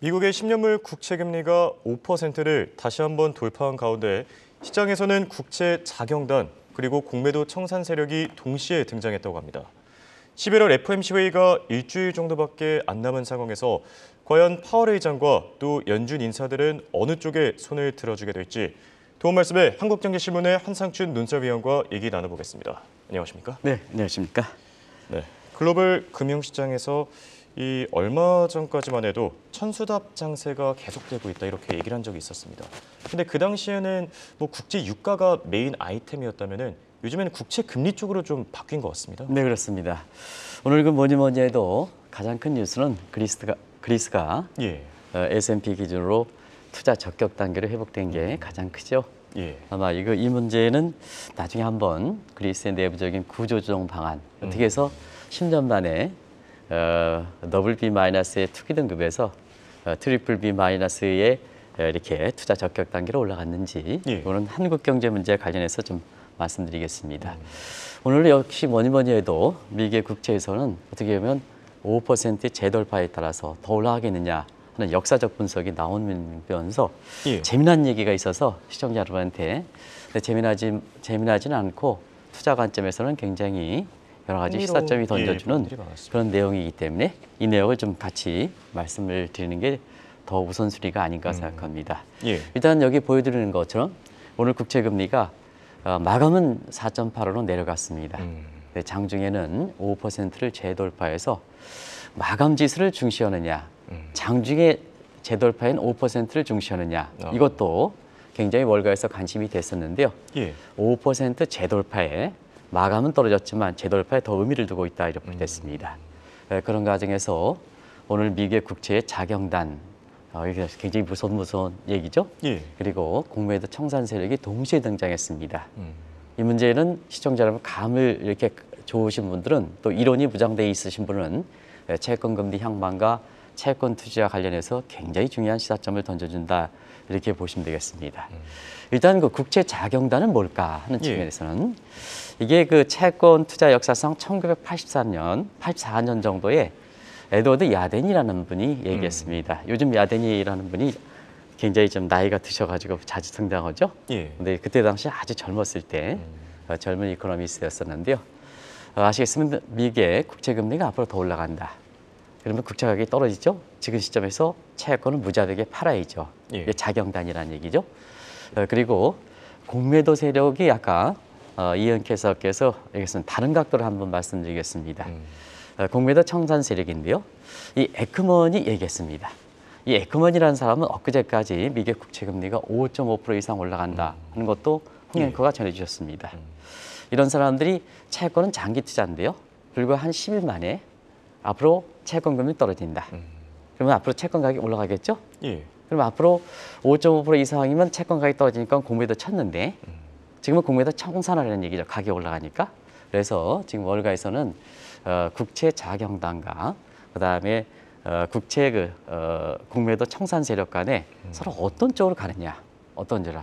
미국의 10년물 국채 금리가 5%를 다시 한번 돌파한 가운데 시장에서는 국채 자경단 그리고 공매도 청산 세력이 동시에 등장했다고 합니다. 11월 FOMC 회의가 일주일 정도밖에 안 남은 상황에서 과연 파월 의장과 또 연준 인사들은 어느 쪽에 손을 들어주게 될지 도움 말씀에 한국경제신문의 한상춘 눈썰위원과 얘기 나눠보겠습니다. 안녕하십니까? 네, 안녕하십니까? 네, 글로벌 금융시장에서 이 얼마 전까지만 해도 천수답 장세가 계속되고 있다 이렇게 얘기를 한 적이 있었습니다. 근데 그 당시에는 국제 유가가 메인 아이템이었다면은 요즘에는 국채 금리 쪽으로 좀 바뀐 것 같습니다. 네, 그렇습니다. 오늘 그 뭐니 해도 가장 큰 뉴스는 그리스가 S&P 기준으로 투자 적격 단계로 회복된 게 가장 크죠. 아마 이 문제는 나중에 한번 그리스의 내부적인 구조조정 방안 어떻게 해서 10년 만에 BB-의 투기 등급에서 BBB-에 이렇게 투자 적격 단계로 올라갔는지 이거는 한국 경제 문제에 관련해서 좀 말씀드리겠습니다. 오늘 역시 뭐니 해도 미국의 국채에서는 어떻게 보면 5% 재돌파에 따라서 더 올라가겠느냐 하는 역사적 분석이 나오면서 재미난 얘기가 있어서 시청자 여러분한테 재미나지는 않고 투자 관점에서는 굉장히 여러 가지 시사점이 던져주는 그런 내용이기 때문에 이 내용을 좀 같이 말씀을 드리는 게 더 우선순위가 아닌가 생각합니다. 일단 여기 보여드리는 것처럼 오늘 국채 금리가 마감은 4.85로 내려갔습니다. 장중에는 5%를 재돌파해서 마감 지수를 중시하느냐, 장중에 재돌파인 5%를 중시하느냐 이것도 굉장히 월가에서 관심이 됐었는데요. 5% 재돌파에 마감은 떨어졌지만 재돌파에 더 의미를 두고 있다 이렇게 됐습니다. 그런 과정에서 오늘 미국의 국채의 자경단 이게 굉장히 무서운 얘기죠. 그리고 공매도 청산 세력이 동시에 등장했습니다. 이 문제는 시청자 여러분 감을 이렇게 좋으신 분들은 또 이론이 부장돼 있으신 분은 채권 금리 향방과 채권 투자와 관련해서 굉장히 중요한 시사점을 던져준다 이렇게 보시면 되겠습니다. 일단 그 국채 자경단은 뭘까 하는 측면에서는 이게 그 채권 투자 역사상 1984년 정도에 에드워드 야덴이라는 분이 얘기했습니다. 요즘 야덴이라는 분이 굉장히 좀 나이가 드셔가지고 자주 등장하죠. 근데 그때 당시 아주 젊었을 때 젊은 이코노미스트였었는데요. 아시겠지만 미국의 국채 금리가 앞으로 더 올라간다. 그러면 국채 가격이 떨어지죠. 지금 시점에서 채권을 무자백에 팔아야죠. 이게 자경단이라는 얘기죠. 그리고 공매도 세력이 아까 이은캐서께서 여기서는 다른 각도로 한번 말씀드리겠습니다. 공매도 청산 세력인데요. 이 에크먼이 얘기했습니다. 이 에크먼이라는 사람은 엊그제까지 미국의 국채 금리가 5.5% 이상 올라간다 하는 것도 홍앵커가 전해주셨습니다. 이런 사람들이 채권은 장기 투자인데요. 불과 한 10일 만에 앞으로 채권 금리 떨어진다. 그러면 앞으로 채권 가격이 올라가겠죠? 그럼 앞으로 5.5% 이상이면 채권 가격이 떨어지니까 공매도 쳤는데 지금은 공매도 청산하라는 얘기죠. 가격이 올라가니까. 그래서 지금 월가에서는 국채 자경단과 그다음에 국채 공매도 청산 세력 간에 서로 어떤 쪽으로 가느냐, 어떤 쪽으로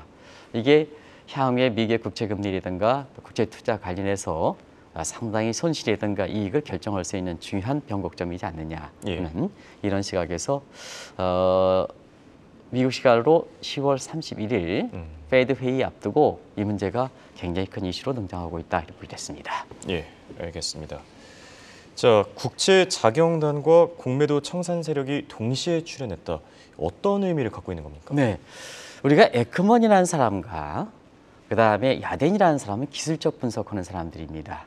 이게 향후에 미국의 국채 금리라든가 국채 투자 관련해서 상당히 손실이라든가 이익을 결정할 수 있는 중요한 변곡점이지 않느냐는 이런 시각에서 미국 시간으로 10월 31일 페드 회의 앞두고 이 문제가 굉장히 큰 이슈로 등장하고 있다 이렇게 볼 됐습니다. 알겠습니다. 자, 국채 자경단과 공매도 청산 세력이 동시에 출현했다. 어떤 의미를 갖고 있는 겁니까? 네, 우리가 에크먼이라는 사람과 그다음에 야덴이라는 사람은 기술적 분석하는 사람들입니다.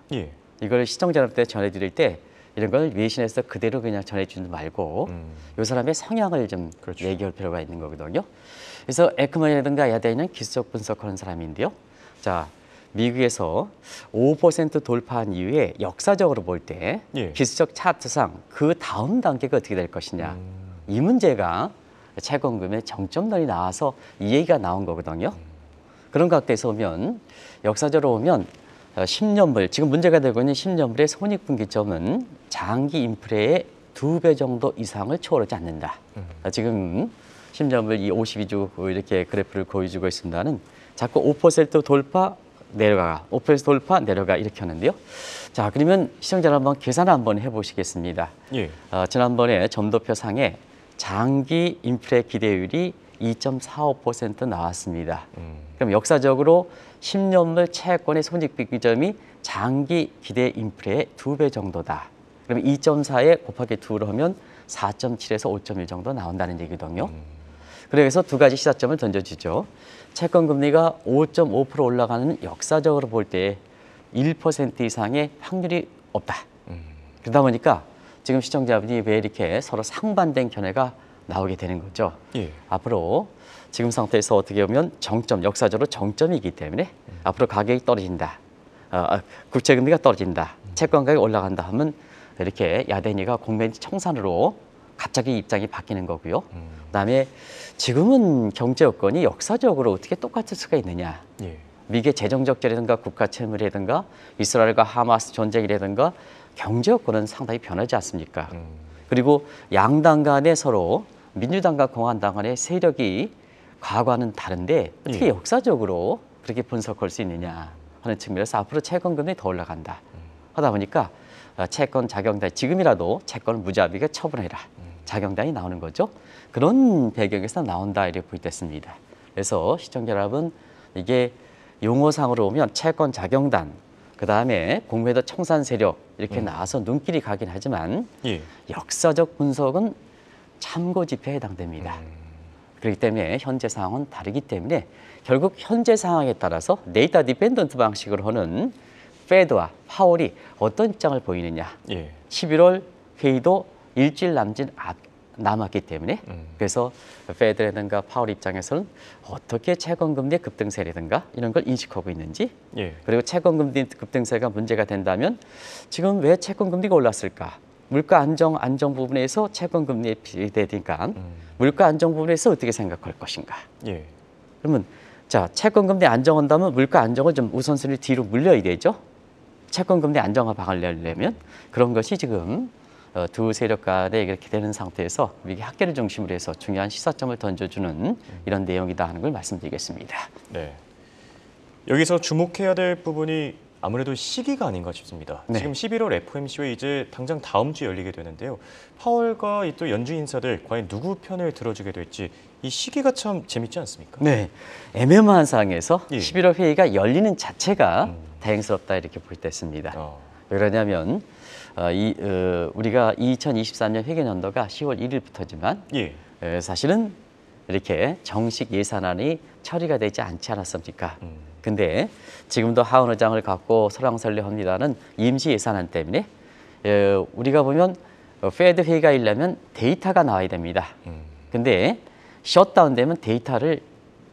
이걸 시청자한테 전해드릴 때 이런 걸 외신에서 그대로 그냥 전해주지 말고 이 사람의 성향을 좀 얘기할 필요가 있는 거거든요. 그래서 에크먼이라든가 야덴은 기술적 분석하는 사람인데요. 자, 미국에서 5% 돌파한 이후에 역사적으로 볼 때 기술적 차트상 그 다음 단계가 어떻게 될 것이냐. 이 문제가 채권금의 정점론이 나와서 이 얘기가 나온 거거든요. 그런 각도에서 보면 역사적으로 보면 10년물, 지금 문제가 되고 있는 10년물의 손익분기점은 장기 인플레의 2배 정도 이상을 초월하지 않는다. 지금 10년물 이 52주 이렇게 그래프를 보여주고 있습니다는 자꾸 5% 돌파 내려가, 5% 돌파 내려가 이렇게 하는데요. 자, 그러면 시청자 한번 계산을 한번 해보시겠습니다. 지난번에 점도표 상에 장기 인플레 기대율이 2.45% 나왔습니다. 그럼 역사적으로 10년물 채권의 손익비교점이 장기 기대 인플레의 2배 정도다. 그럼 2.4에 곱하기 2로 하면 4.7에서 5.1 정도 나온다는 얘기거든요. 그래서 두 가지 시사점을 던져주죠. 채권 금리가 5.5% 올라가는 역사적으로 볼 때 1% 이상의 확률이 없다. 그러다 보니까 지금 시청자분이 왜 이렇게 서로 상반된 견해가 나오게 되는 거죠. 예. 앞으로 지금 상태에서 어떻게 보면 정점, 역사적으로 정점이기 때문에 앞으로 가격이 떨어진다. 국채 금리가 떨어진다. 채권 가격이 올라간다 하면 이렇게 야대니가 공매 청산으로 갑자기 입장이 바뀌는 거고요. 그다음에 지금은 경제 여건이 역사적으로 어떻게 똑같을 수가 있느냐. 예. 미국의 재정적자라든가 국가 채무라든가 이스라엘과 하마스 전쟁이라든가 경제 여건은 상당히 변하지 않습니까? 그리고 양당 간에 서로 민주당과 공화당 간의 세력이 과거와는 다른데 어떻게 예. 역사적으로 그렇게 분석할 수 있느냐 하는 측면에서 앞으로 채권금리 더 올라간다. 하다 보니까 채권 작용단 지금이라도 채권을 무자비하게 처분해라. 작용단이 나오는 거죠. 그런 배경에서 나온다 이렇게 보이됐습니다. 그래서 시청자 여러분 이게 용어상으로 보면 채권 작용단 그다음에 공매도 청산 세력 이렇게 나와서 눈길이 가긴 하지만 예. 역사적 분석은 참고 지표에 해당됩니다. 그렇기 때문에 현재 상황은 다르기 때문에 결국 현재 상황에 따라서 데이터 디펜던트 방식으로 하는 페드와 파월이 어떤 입장을 보이느냐. 예. 11월 회의도 일주일 남았기 때문에 그래서 페드라든가 파월 입장에서는 어떻게 채권금리의 급등세라든가 이런 걸 인식하고 있는지 예. 그리고 채권금리 급등세가 문제가 된다면 지금 왜 채권금리가 올랐을까? 물가 안정 부분에서 채권금리에 비대니까 물가 안정 부분에서 어떻게 생각할 것인가? 예. 그러면 자 채권금리 안정한다면 물가 안정을 좀 우선순위 뒤로 물려야 되죠. 채권금리 안정화 방을 내려면 그런 것이 지금 두 세력 간에 이렇게 되는 상태에서 미국 학계를 중심으로 해서 중요한 시사점을 던져주는 이런 내용이다 하는 걸 말씀드리겠습니다. 네. 여기서 주목해야 될 부분이 아무래도 시기가 아닌가 싶습니다. 네. 지금 11월 FOMC 회의 이제 당장 다음 주에 열리게 되는데요. 파월과 이 또 연준 인사들 과연 누구 편을 들어주게 될지 이 시기가 참 재밌지 않습니까? 네, 애매모호한 상황에서 예. 11월 회의가 열리는 자체가 다행스럽다 이렇게 볼 때 있습니다. 왜 그러냐면 우리가 2023년 회계연도가 10월 1일부터지만 예. 사실은 이렇게 정식 예산안이 처리가 되지 않지 않았습니까? 근데 지금도 하원 의장을 갖고 설왕설래합니다는 임시 예산안 때문에 우리가 보면 페드 회의가 일려면 데이터가 나와야 됩니다. 근데 셧다운 되면 데이터를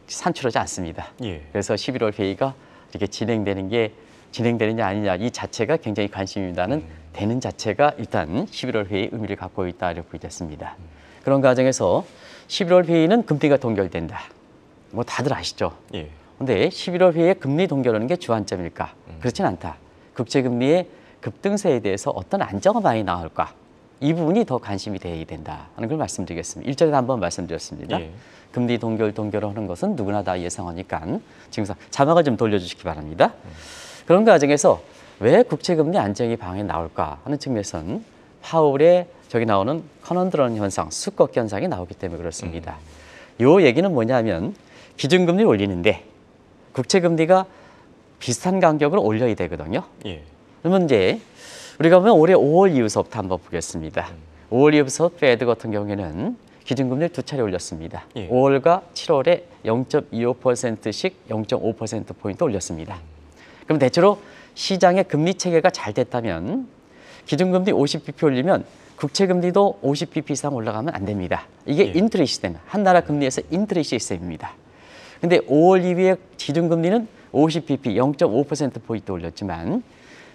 산출하지 않습니다. 예. 그래서 11월 회의가 이렇게 진행되느냐 아니냐 이 자체가 굉장히 관심입니다는 되는 자체가 일단 11월 회의 의미를 갖고 있다 이렇게 보겠습니다. 그런 과정에서 11월 회의는 금리가 동결된다. 뭐 다들 아시죠? 예. 근데 11월 회의에 금리 동결하는 게 주안점일까? 그렇진 않다. 국채금리의 급등세에 대해서 어떤 안정화방이 나올까? 이 부분이 더 관심이 되어야 된다 하는 걸 말씀드리겠습니다. 일전에 한번 말씀드렸습니다. 예. 금리 동결을 하는 것은 누구나 다 예상하니까 지금 자막을 좀 돌려주시기 바랍니다. 그런 과정에서 왜 국채금리 안정이 방에 나올까 하는 측면에서는 파월의 저기 나오는 커넌드런 현상, 수꺾 현상이 나오기 때문에 그렇습니다. 요 얘기는 뭐냐면 기준금리 올리는데 국채금리가 비슷한 간격으로 올려야 되거든요. 예. 그러면 이제 우리가 보면 올해 5월 이후서부터 한번 보겠습니다. 5월 이후부터 페드 같은 경우에는 기준금리를 두 차례 올렸습니다. 예. 5월과 7월에 0.25%씩 0.5%포인트 올렸습니다. 그럼 대체로 시장의 금리 체계가 잘 됐다면 기준금리 50bp 올리면 국채금리도 50bp 이상 올라가면 안 됩니다. 이게 예. 인트레 시스템, 한 나라 금리에서 인트레 시스템입니다. 근데 5월 이후에 기준금리는 50bp, 0.5%포인트 올렸지만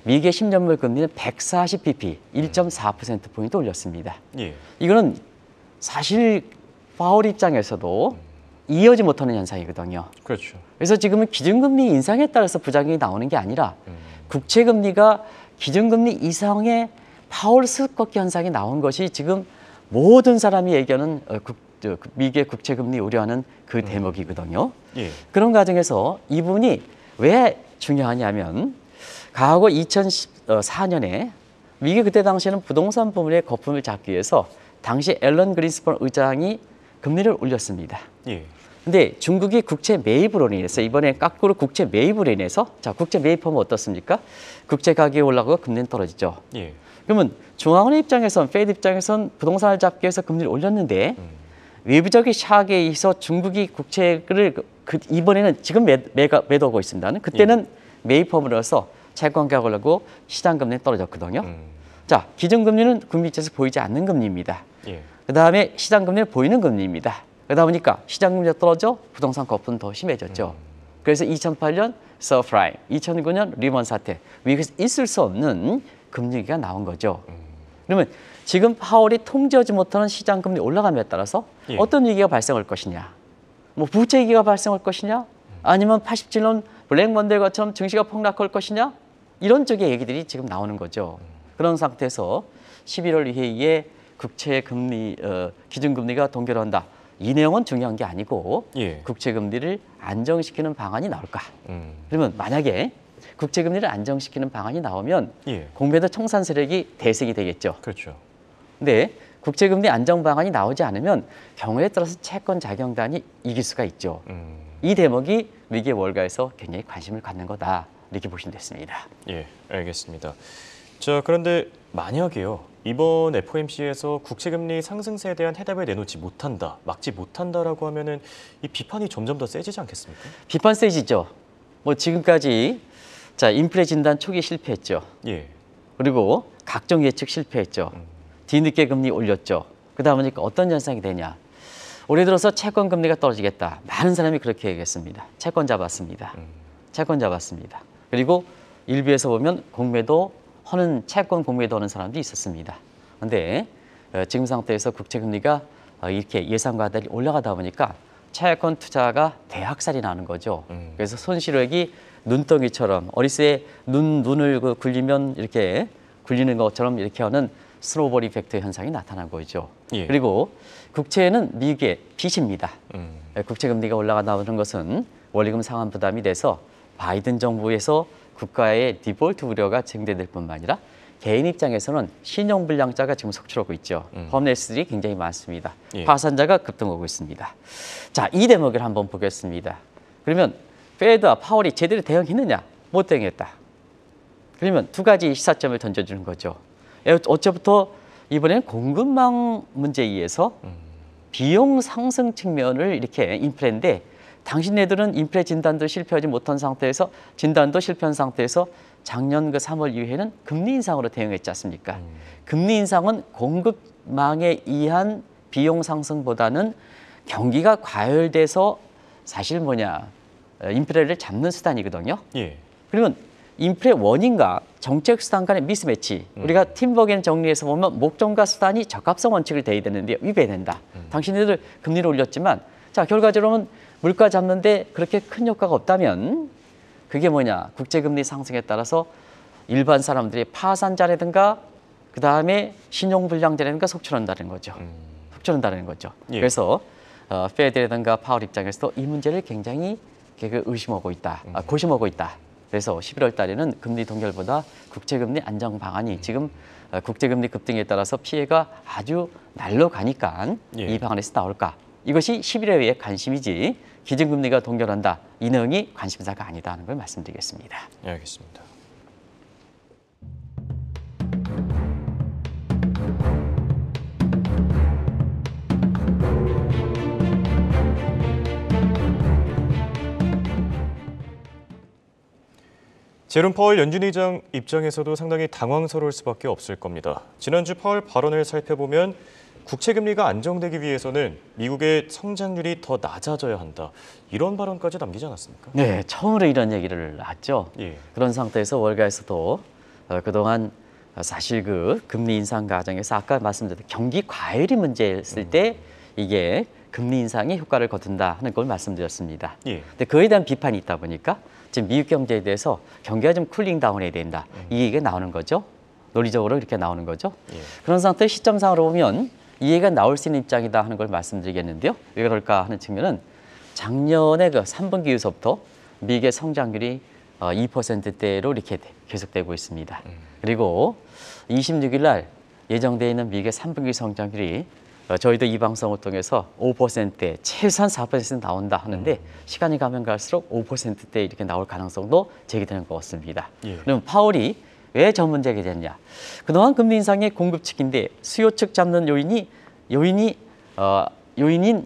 미국의 10년물 금리는 140bp, 1.4%포인트 올렸습니다. 예. 이거는 사실 파월 입장에서도 이해하지 못하는 현상이거든요. 그렇죠. 그래서 지금은 기준금리 인상에 따라서 부작용이 나오는 게 아니라 국채금리가 기준금리 이상의 파월 스꺾기 현상이 나온 것이 지금 모든 사람이 얘기하는 미국의 국채금리 우려하는 그 대목이거든요. 예. 그런 과정에서 이 부분이 왜 중요하냐면 과거 2014년에 미국 그때 당시에는 부동산 부문의 거품을 잡기 위해서 당시 앨런 그린스펀 의장이 금리를 올렸습니다. 예. 근데 중국이 국채 매입으로 인해서 이번에 깎고로 국채 매입으로 인해서 자 국채 매입하면 어떻습니까? 국채 가격이 올라가고 금리는 떨어지죠. 예. 그러면 중앙은행 입장에선 페드 입장에선 부동산을 잡기 위해서 금리를 올렸는데 외부적인 샥에 의해서 중국이 국채를 이번에는 지금 매도하고 있습니다. 그때는 매입함으로써 채권 가격이 올라가고 시장 금리는 떨어졌거든요. 자 기준금리는 금리에서 보이지 않는 금리입니다. 예. 그다음에 시장 금리는 보이는 금리입니다. 그러다 보니까 시장 금리가 떨어져 부동산 거품은 더 심해졌죠. 그래서 2008년 서프라임, 2009년 리먼 사태, 미국에서 있을 수 없는 금리가 나온 거죠. 그러면 지금 파월이 통제하지 못하는 시장 금리 올라감에 따라서 예. 어떤 위기가 발생할 것이냐, 뭐 부채 위기가 발생할 것이냐, 아니면 87년 블랙 먼데이처럼 증시가 폭락할 것이냐, 이런 쪽의 얘기들이 지금 나오는 거죠. 그런 상태에서 11월 이후에 국채 금리 기준금리가 동결한다. 이 내용은 중요한 게 아니고 예. 국채금리를 안정시키는 방안이 나올까? 그러면 만약에 국채금리를 안정시키는 방안이 나오면 예. 공매도 청산 세력이 대세이 되겠죠. 그렇죠. 근데 국채금리 안정 방안이 나오지 않으면 경우에 따라서 채권 자경단이 이길 수가 있죠. 이 대목이 위기의 월가에서 굉장히 관심을 갖는 거다. 이렇게 보시면 됐습니다. 예, 알겠습니다. 자, 그런데 만약에요. 이번 FOMC에서 국채금리 상승세에 대한 해답을 내놓지 못한다, 막지 못한다라고 하면은 이 비판이 점점 더 세지지 않겠습니까? 비판 세지죠. 뭐 지금까지 자 인플레 진단 초기 실패했죠. 예. 그리고 각종 예측 실패했죠. 뒤늦게 금리 올렸죠. 그러다 보니까 어떤 현상이 되냐. 올해 들어서 채권 금리가 떨어지겠다. 많은 사람이 그렇게 얘기했습니다. 채권 잡았습니다. 채권 잡았습니다. 그리고 일부에서 보면 공매도 하는 채권 공매도 하는 사람도 있었습니다. 그런데 지금 상태에서 국채 금리가 이렇게 예상과 달리 올라가다 보니까 채권 투자가 대학살이 나는 거죠. 그래서 손실액이 눈덩이처럼 어리스의 눈을 굴리면 이렇게 굴리는 것처럼 이렇게 하는 스노우볼 이펙트 현상이 나타난 거죠. 예. 그리고 국채는 미국의 빚입니다. 국채 금리가 올라간다는 것은 원리금 상환 부담이 돼서 바이든 정부에서 국가의 디폴트 우려가 증대될 뿐만 아니라 개인 입장에서는 신용불량자가 지금 속출하고 있죠. 홈레스들이 굉장히 많습니다. 예. 파산자가 급등하고 있습니다. 자, 이 대목을 한번 보겠습니다. 그러면 페드와 파월이 제대로 대응했느냐? 못 대응했다. 그러면 두 가지 시사점을 던져주는 거죠. 어째부터 이번에는 공급망 문제에 의해서 비용 상승 측면을 이렇게 인플레인데 당신네들은 인플레 진단도 실패하지 못한 상태에서 진단도 실패한 상태에서 작년 그 3월 이후에는 금리 인상으로 대응했지 않습니까? 금리 인상은 공급망에 의한 비용 상승보다는 경기가 과열돼서 사실 인플레를 잡는 수단이거든요. 예. 그러면 인플레 원인과 정책 수단 간의 미스매치. 우리가 팀버겐 정리해서 보면 목적과 수단이 적합성 원칙을 대해야 되는데 위배된다. 당신네들 금리를 올렸지만 자 결과적으로는 물가 잡는데 그렇게 큰 효과가 없다면 그게 국제금리 상승에 따라서 일반 사람들이 파산자라든가 그다음에 신용불량자라든가 속출한다는 거죠. 속출한다는 거죠. 예. 그래서 페드라든가 파월 입장에서도 이 문제를 굉장히 의심하고 있다. 고심하고 있다. 그래서 11월 달에는 금리 동결보다 국채금리 안정 방안이 지금 국제금리 급등에 따라서 피해가 아주 날로 가니까 예. 이 방안에서 나올까. 이것이 11월의 관심이지 기준금리가 동결한다. 이 내용이 관심사가 아니다 하는 걸 말씀드리겠습니다. 예, 알겠습니다. 제롬 파월 연준 의장 입장에서도 상당히 당황스러울 수밖에 없을 겁니다. 지난주 파월 발언을 살펴보면 국채금리가 안정되기 위해서는 미국의 성장률이 더 낮아져야 한다. 이런 발언까지 남기지 않았습니까? 네, 처음으로 이런 얘기를 했죠. 예. 그런 상태에서 월가에서도 그동안 사실 금리 인상 과정에서 아까 말씀드렸던 경기 과열이 문제였을 때 이게 금리 인상이 효과를 거둔다 하는 걸 말씀드렸습니다. 예. 근데 그에 대한 비판이 있다 보니까 지금 미국 경제에 대해서 경기가 좀 쿨링 다운해야 된다. 이 얘기가 나오는 거죠. 논리적으로 이렇게 나오는 거죠. 예. 그런 상태 시점상으로 보면 이 얘기가 나올 수 있는 입장이다 하는 걸 말씀드리겠는데요. 왜 그럴까 하는 측면은 작년에 3분기 이후부터 미국의 성장률이 2%대로 이렇게 계속되고 있습니다. 그리고 26일 날 예정되어 있는 미국의 3분기 성장률이 저희도 이 방송을 통해서 5%대 최소한 4% 나온다 하는데 시간이 가면 갈수록 5%대 이렇게 나올 가능성도 제기되는 것 같습니다. 예. 그럼 파월이 왜 저 문제가 됐냐? 그동안 금리 인상의 공급 측인데 수요 측 잡는 요인인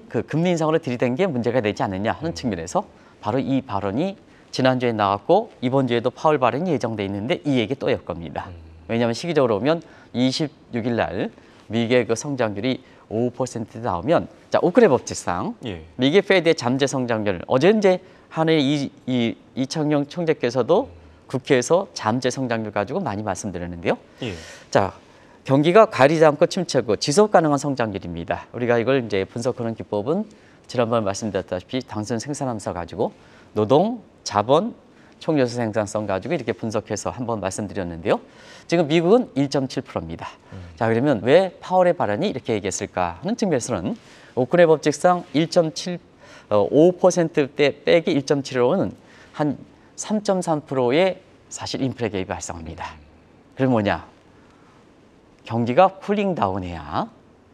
그 금리 인상으로 들이댄 게 문제가 되지 않느냐 하는 측면에서 바로 이 발언이 지난주에 나왔고 이번 주에도 파월 발언이 예정돼 있는데 이 얘기 또일 겁니다. 왜냐하면 시기적으로 보면 26일 날 미국의 그 성장률이 5% 나오면 자 오크레 법칙상 예. 미국의 페드의 잠재 성장률 어제 이제 한해 이창용 총재께서도 국회에서 잠재 성장률 가지고 많이 말씀드렸는데요. 예. 자 경기가 가리지 않고 침체고 지속 가능한 성장률입니다. 우리가 이걸 이제 분석하는 기법은 지난번에 말씀드렸다시피 당선 생산함수 가지고 노동, 자본, 총요소 생산성 가지고 이렇게 분석해서 한번 말씀드렸는데요. 지금 미국은 1.7%입니다. 자 그러면 왜 파월의 발언이 이렇게 얘기했을까 하는 측면에서는 오크레 법칙상 5%대 빼기 1.75는 한 3.3%의 사실 인플레 개입이 발생합니다. 그럼 뭐냐? 경기가 쿨링 다운해야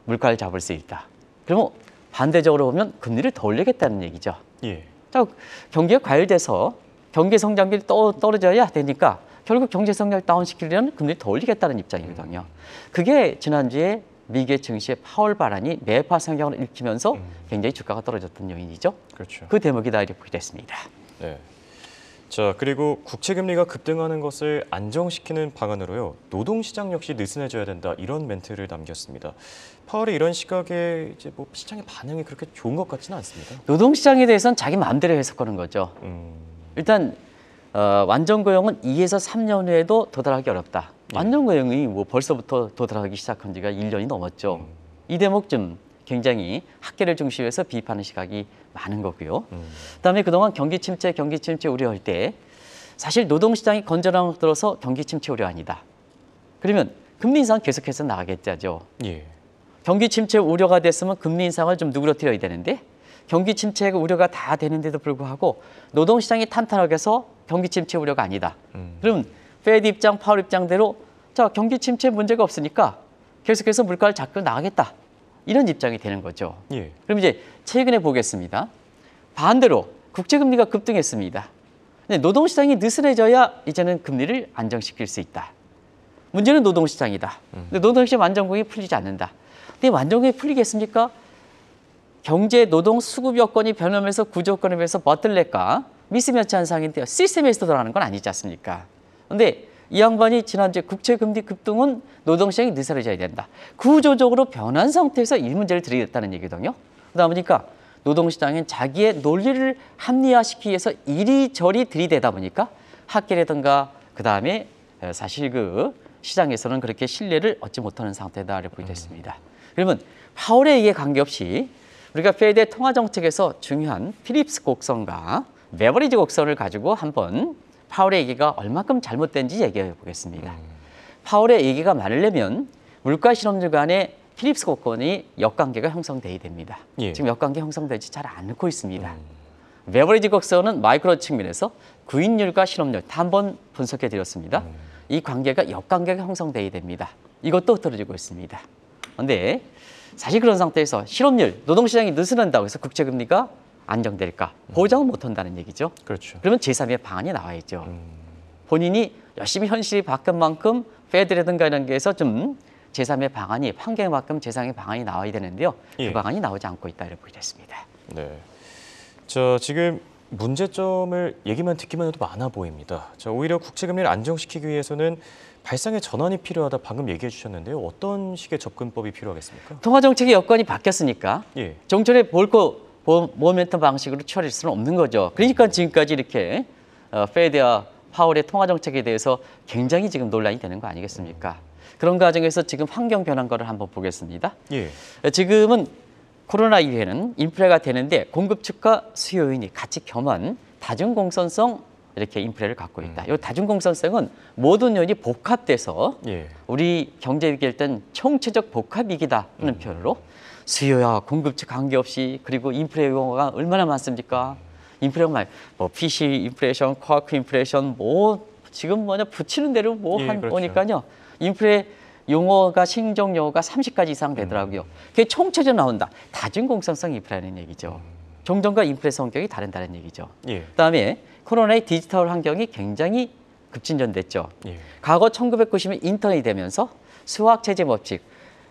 물가를 잡을 수 있다. 그러면 반대적으로 보면 금리를 더 올리겠다는 얘기죠. 예. 자, 경기가 과열돼서 경기 성장률이 떨어져야 되니까 결국 경제 성장을 다운시키려면 금리를 더 올리겠다는 입장이거든요. 그게 지난주에 미국의 증시의 파월 발언이 매파 성장을 일으키면서 굉장히 주가가 떨어졌던 요인이죠. 그렇죠. 그 대목이 다 이렇게 됐습니다. 네. 자, 그리고 국채 금리가 급등하는 것을 안정시키는 방안으로요. 노동시장 역시 느슨해져야 된다. 이런 멘트를 남겼습니다. 파월의 이런 시각에 이제 뭐 시장의 반응이 그렇게 좋은 것 같지는 않습니다. 노동시장에 대해서는 자기 마음대로 해석하는 거죠. 일단 완전 고용은 2에서 3년 후에도 도달하기 어렵다. 완전 고용이 뭐 벌써부터 도달하기 시작한 지가 1년이 넘었죠. 이 대목 좀 굉장히 학계를 중심해서 비판하는 시각이 많은 거고요. 그다음에 그동안 경기 침체 우려할 때 사실 노동시장이 건전함을 들어서 경기 침체 우려 아니다. 그러면 금리 인상 계속해서 나가겠죠. 예. 경기 침체 우려가 됐으면 금리 인상을 좀 누그러뜨려야 되는데 경기 침체 우려가 다 되는데도 불구하고 노동시장이 탄탄하게 해서 경기 침체 우려가 아니다. 그럼 페드 입장, 파월 입장대로 자 경기 침체 문제가 없으니까 계속해서 물가를 잡고 나가겠다. 이런 입장이 되는 거죠. 예. 그럼 이제 최근에 보겠습니다. 반대로 국채금리가 급등했습니다. 근데 노동시장이 느슨해져야 이제는 금리를 안정시킬 수 있다. 문제는 노동시장이다. 근데 노동시장 완전공이 풀리지 않는다. 근데 완전공이 풀리겠습니까? 경제 노동 수급 여건이 변하면서 구조 여건에 비해서 버틀렉과 미스매치 현상인데요. 시스템에서 돌아가는 건 아니지 않습니까? 그런데 이 양반이 지난주에 국채금리 급등은 노동시장이 느슨해져야 된다. 구조적으로 변한 상태에서 이 문제를 들이댔다는 얘기거든요. 그러다 보니까 노동시장은 자기의 논리를 합리화시키기 위해서 이리저리 들이대다 보니까 학계라든가 그다음에 사실 그 시장에서는 그렇게 신뢰를 얻지 못하는 상태다라고 보게 됐습니다. 그러면 파월에 이게 관계없이 우리가 페드의 통화정책에서 중요한 필립스 곡선과 메버리지 곡선을 가지고 한번 파월의 얘기가 얼마큼 잘못된지 얘기해 보겠습니다. 파월의 얘기가 많으려면 물가 실업률 간의 필립스 곡선이 역관계가 형성돼야 됩니다. 예. 지금 역관계 형성되지 잘 않고 있습니다. 메버리지 곡선은 마이크로 측면에서 구인율과 실업률 다 한번 분석해 드렸습니다. 이 관계가 역관계가 형성돼야 됩니다. 이것도 흐트러지고 있습니다. 그런데 사실 그런 상태에서 실업률, 노동시장이 느슨한다고 해서 국채금리가 안정될까? 보장은 못한다는 얘기죠. 그렇죠. 그러면 제3의 방안이 나와야죠. 본인이 열심히 현실이 바뀐 만큼 페드라든가 이런 게에서 좀 제3의 방안이 환경에 맞게끔 제3의 방안이 나와야 되는데요. 예. 그 방안이 나오지 않고 있다 이렇게 보겠습니다. 네. 자, 지금 문제점을 얘기만 듣기만 해도 많아 보입니다. 자, 오히려 국채금리를 안정시키기 위해서는 발상의 전환이 필요하다 방금 얘기해 주셨는데요. 어떤 식의 접근법이 필요하겠습니까? 통화정책의 여건이 바뀌었으니까 예. 정철의 모멘텀 방식으로 처리할 수는 없는 거죠. 그러니까 지금까지 이렇게 페드와 파월의 통화정책에 대해서 굉장히 지금 논란이 되는 거 아니겠습니까? 그런 과정에서 지금 환경 변한 거를 한번 보겠습니다. 예. 지금은 코로나 이후에는 인플레가 되는데 공급 측과 수요 요인이 같이 겸한 다중공선성 이렇게 인플레를 갖고 있다. 이 다중공선성은 모든 요인이 복합돼서 예. 우리 경제 위기일 땐 총체적 복합 위기다 하는 표현으로 수요와 공급 측 관계없이 그리고 인플레 용어가 얼마나 많습니까? 인플레가 뭐 PC 인플레이션, 쿼크 인플레이션 뭐 지금 뭐냐 붙이는 대로 뭐 예, 한 그렇죠. 보니까요. 인플레 용어가 신종 용어가 30가지 이상 되더라고요. 그게 총체적으로 나온다. 다중공상성 인프라는 얘기죠. 종전과 인프레 성격이 다른 얘기죠. 예. 그다음에 코로나의 디지털 환경이 굉장히 급진전됐죠. 예. 과거 1990년 인터넷이 되면서 수학 체제 법칙,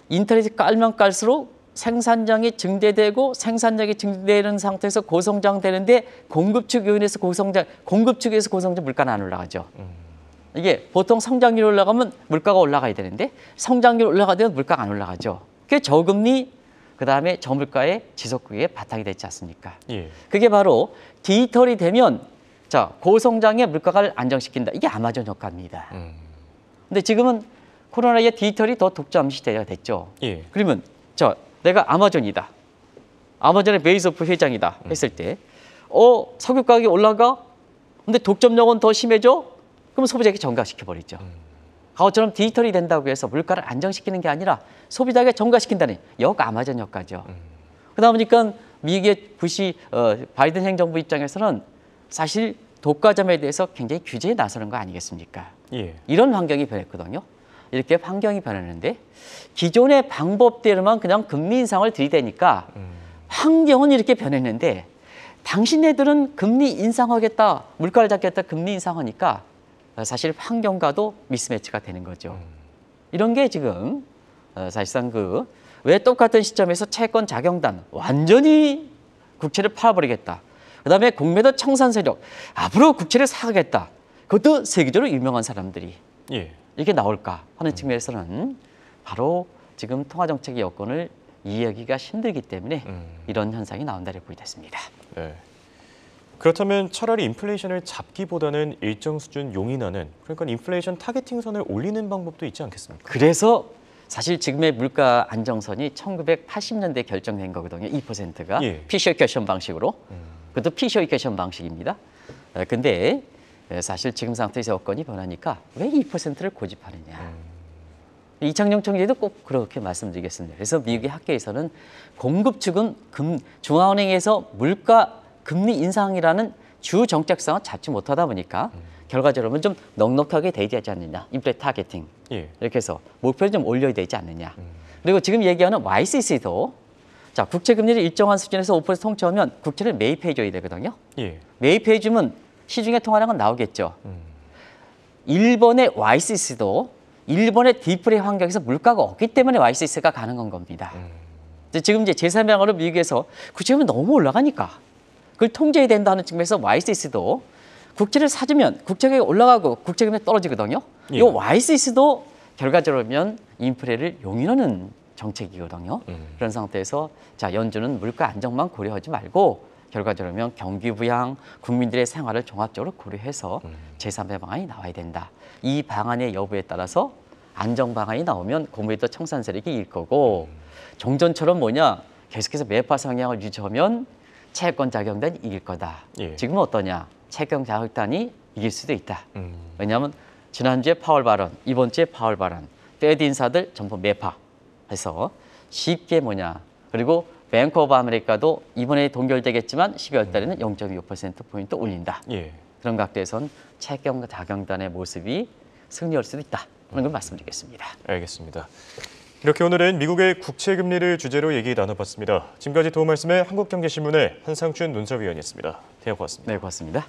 인터넷이 깔면 깔수록 생산량이 증대되고 생산량이 증대되는 상태에서 고성장되는데 공급축 요인에서 고성장, 공급축에서 고성장 물가는 안 올라가죠. 이게 보통 성장률이 올라가면 물가가 올라가야 되는데 성장률이 올라가면 물가가 안 올라가죠. 그게 저금리, 그다음에 저물가의 지속국의 바탕이 됐지 않습니까? 예. 그게 바로 디지털이 되면 자 고성장의 물가를 안정시킨다. 이게 아마존 효과입니다. 근데 지금은 코로나의 디지털이 더 독점 시대가 됐죠. 예. 그러면 내가 아마존이다. 아마존의 베이조프 회장이다 했을 때 석유 가격이 올라가? 근데 독점력은 더 심해져? 그럼 소비자에게 전가시켜버리죠. 과거처럼 디지털이 된다고 해서 물가를 안정시키는 게 아니라 소비자에게 전가시킨다는 역 아마존 효과죠. 그러다 보니까 미국의 바이든 행정부 입장에서는 사실 독과점에 대해서 굉장히 규제에 나서는 거 아니겠습니까? 예. 이런 환경이 변했거든요. 이렇게 환경이 변했는데 기존의 방법대로만 그냥 금리 인상을 들이대니까 환경은 이렇게 변했는데 당신네들은 금리 인상하겠다, 물가를 잡겠다, 금리 인상하니까 사실 환경과도 미스매치가 되는 거죠. 이런 게 지금 사실상 왜 똑같은 시점에서 채권 자경단 완전히 국채를 팔아버리겠다. 그다음에 공매도 청산 세력 앞으로 국채를 사가겠다. 그것도 세계적으로 유명한 사람들이 예. 이게 나올까 하는 측면에서는 바로 지금 통화정책의 여건을 이해하기가 힘들기 때문에 이런 현상이 나온다고 보이겠습니다. 네. 그렇다면 차라리 인플레이션을 잡기보다는 일정 수준 용인하는, 그러니까 인플레이션 타겟팅선을 올리는 방법도 있지 않겠습니까? 그래서 사실 지금의 물가 안정선이 1980년대에 결정된 거거든요. 2%가 예. 피셔 이퀘이션 방식으로. 그것도 피셔 이퀘이션 방식입니다. 근데 사실 지금 상태에서 여건이 변하니까 왜 2%를 고집하느냐. 이창용 총리도 꼭 그렇게 말씀드리겠습니다. 그래서 미국의 학계에서는 공급 측은 중앙은행에서 물가 금리 인상이라는 주 정책상을 잡지 못하다 보니까 결과적으로는 좀 넉넉하게 돼야 되지 않느냐. 인플레 타겟팅. 예. 이렇게 해서 목표를 좀 올려야 되지 않느냐. 그리고 지금 얘기하는 YCC도 자 국채 금리를 일정한 수준에서 5% 통치하면 국채를 매입해 줘야 되거든요. 예. 매입해 주면 시중에 통화량은 나오겠죠. 일본의 YCC도 일본의 디플레 환경에서 물가가 없기 때문에 YCC가 가능한 겁니다. 지금 이제 제3양으로 미국에서 국채금리 너무 올라가니까 그걸 통제해야 된다는 측면에서 YCC도 국채를 사주면 국채가격이 올라가고 국채금리 떨어지거든요. 예. 이 YCC도 결과적으로 보면 인플레를 용인하는 정책이거든요. 그런 상태에서 자 연준은 물가 안정만 고려하지 말고 결과적으로 보면 경기 부양, 국민들의 생활을 종합적으로 고려해서 제3의 방안이 나와야 된다. 이 방안의 여부에 따라서 안정 방안이 나오면 공매도 청산 세력이 이길 거고 종전처럼 계속해서 매파 성향을 유지하면 채권 자경단이 이길 거다. 예. 지금은 어떠냐? 채권 자경단이 이길 수도 있다. 왜냐하면 지난주에 파월 발언, 이번 주에 파월 발언, 페드 인사들 전부 매파해서 쉽게 그리고 뱅크 오브 아메리카도 이번에 동결되겠지만 12월 달에는 0.25%포인트 올린다. 예. 그런 각도에선 채권 자경단의 모습이 승리할 수도 있다. 그런 걸 말씀드리겠습니다. 알겠습니다. 이렇게 오늘은 미국의 국채 금리를 주제로 얘기 나눠봤습니다. 지금까지 도움 말씀에 한국경제신문의 한상춘 논설위원이었습니다. 대화 고맙습니다. 네, 고맙습니다.